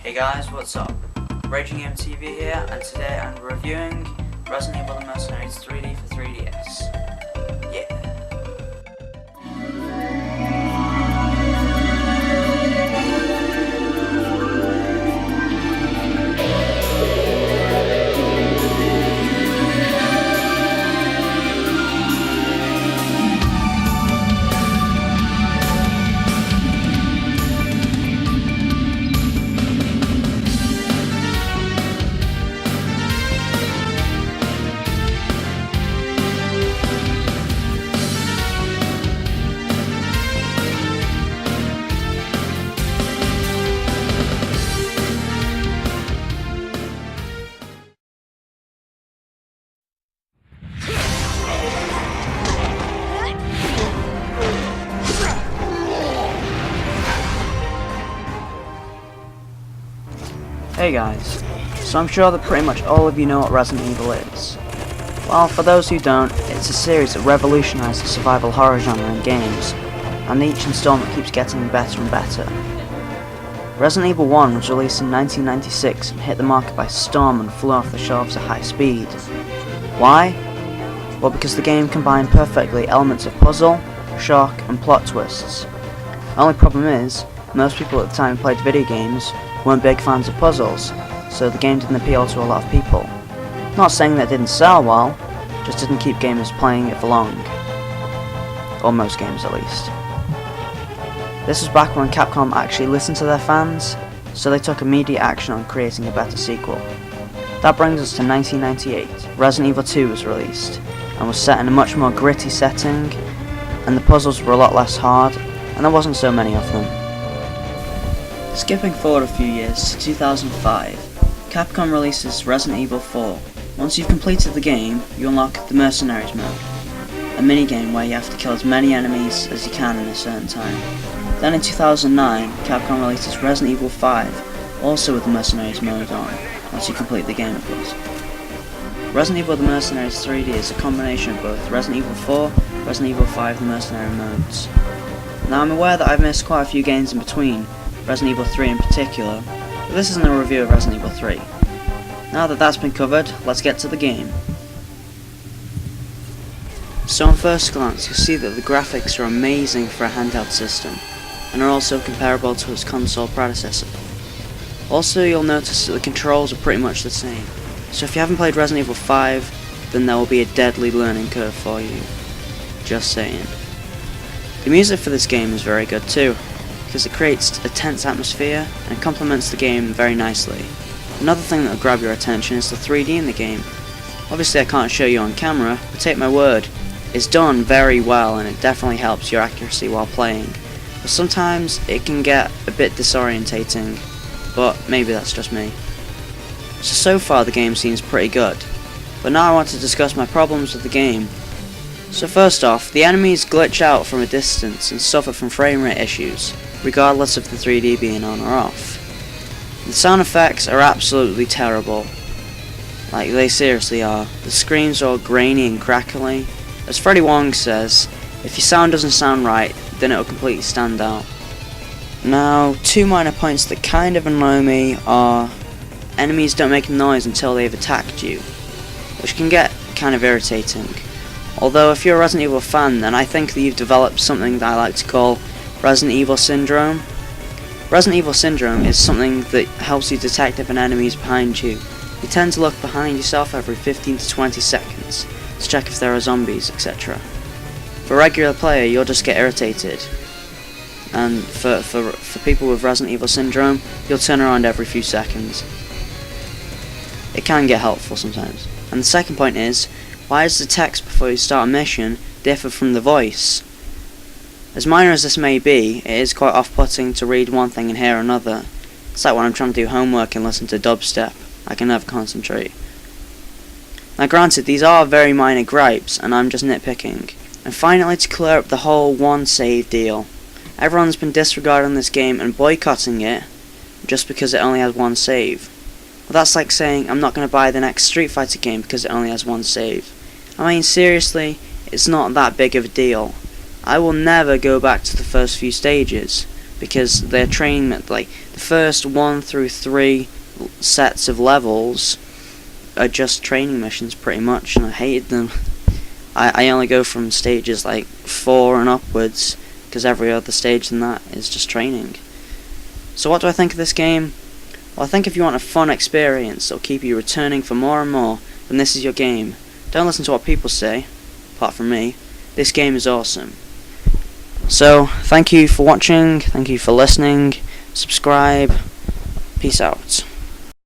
Hey guys, what's up? Raging MTV here, and today I'm reviewing Resident Evil: The Mercenaries 3D for 3DS. Yeah. Hey guys, so I'm sure that pretty much all of you know what Resident Evil is. Well, for those who don't, it's a series that revolutionised the survival horror genre in games, and each installment keeps getting better and better. Resident Evil 1 was released in 1996 and hit the market by storm and flew off the shelves at high speed. Why? Well, because the game combined perfectly elements of puzzle, shock, and plot twists. The only problem is, most people at the time who played video games weren't big fans of puzzles, so the game didn't appeal to a lot of people. Not saying that it didn't sell well, just didn't keep gamers playing it for long. Or most games at least. This was back when Capcom actually listened to their fans, so they took immediate action on creating a better sequel. That brings us to 1998. Resident Evil 2 was released, and was set in a much more gritty setting, and the puzzles were a lot less hard, and there wasn't so many of them. Skipping forward a few years to 2005, Capcom releases Resident Evil 4. Once you've completed the game, you unlock the Mercenaries mode, a minigame where you have to kill as many enemies as you can in a certain time. Then in 2009, Capcom releases Resident Evil 5, also with the Mercenaries mode on, once you complete the game of course. Resident Evil: The Mercenaries 3D is a combination of both Resident Evil 4 and Resident Evil 5 the Mercenary modes. Now I'm aware that I've missed quite a few games in between, Resident Evil 3 in particular, but this isn't a review of Resident Evil 3. Now that that's been covered, let's get to the game. So on first glance you'll see that the graphics are amazing for a handheld system, and are also comparable to its console predecessor. Also you'll notice that the controls are pretty much the same, so if you haven't played Resident Evil 5, then there will be a deadly learning curve for you. Just saying. The music for this game is very good too, because it creates a tense atmosphere and complements the game very nicely. Another thing that will grab your attention is the 3D in the game. Obviously I can't show you on camera, but take my word, it's done very well and it definitely helps your accuracy while playing. But sometimes it can get a bit disorientating, but maybe that's just me. So far the game seems pretty good, but now I want to discuss my problems with the game. So first off, the enemies glitch out from a distance and suffer from frame rate issues, regardless of the 3D being on or off. The sound effects are absolutely terrible. Like, they seriously are. The screams are all grainy and crackly. As Freddie Wong says, if your sound doesn't sound right, then it'll completely stand out. Now, two minor points that kind of annoy me are enemies don't make noise until they've attacked you, which can get kind of irritating. Although if you're a Resident Evil fan, then I think that you've developed something that I like to call Resident Evil Syndrome. Resident Evil Syndrome is something that helps you detect if an enemy is behind you. You tend to look behind yourself every 15 to 20 seconds to check if there are zombies, etc. For a regular player, you'll just get irritated. And for people with Resident Evil Syndrome, you'll turn around every few seconds. It can get helpful sometimes. And the second point is, why does the text before you start a mission differ from the voice? As minor as this may be, it is quite off-putting to read one thing and hear another. It's like when I'm trying to do homework and listen to dubstep. I can never concentrate. Now granted, these are very minor gripes, and I'm just nitpicking. And finally, to clear up the whole one save deal. Everyone's been disregarding this game and boycotting it just because it only has one save. Well, that's like saying I'm not going to buy the next Street Fighter game because it only has one save. I mean, seriously, it's not that big of a deal. I will never go back to the first few stages, because they're training like the first 1 through 3 sets of levels are just training missions pretty much, and I hated them. I only go from stages like 4 and upwards, because every other stage than that is just training. So what do I think of this game? Well, I think if you want a fun experience that'll keep you returning for more and more, then this is your game. Don't listen to what people say, apart from me. This game is awesome. So, thank you for watching, thank you for listening, subscribe, peace out.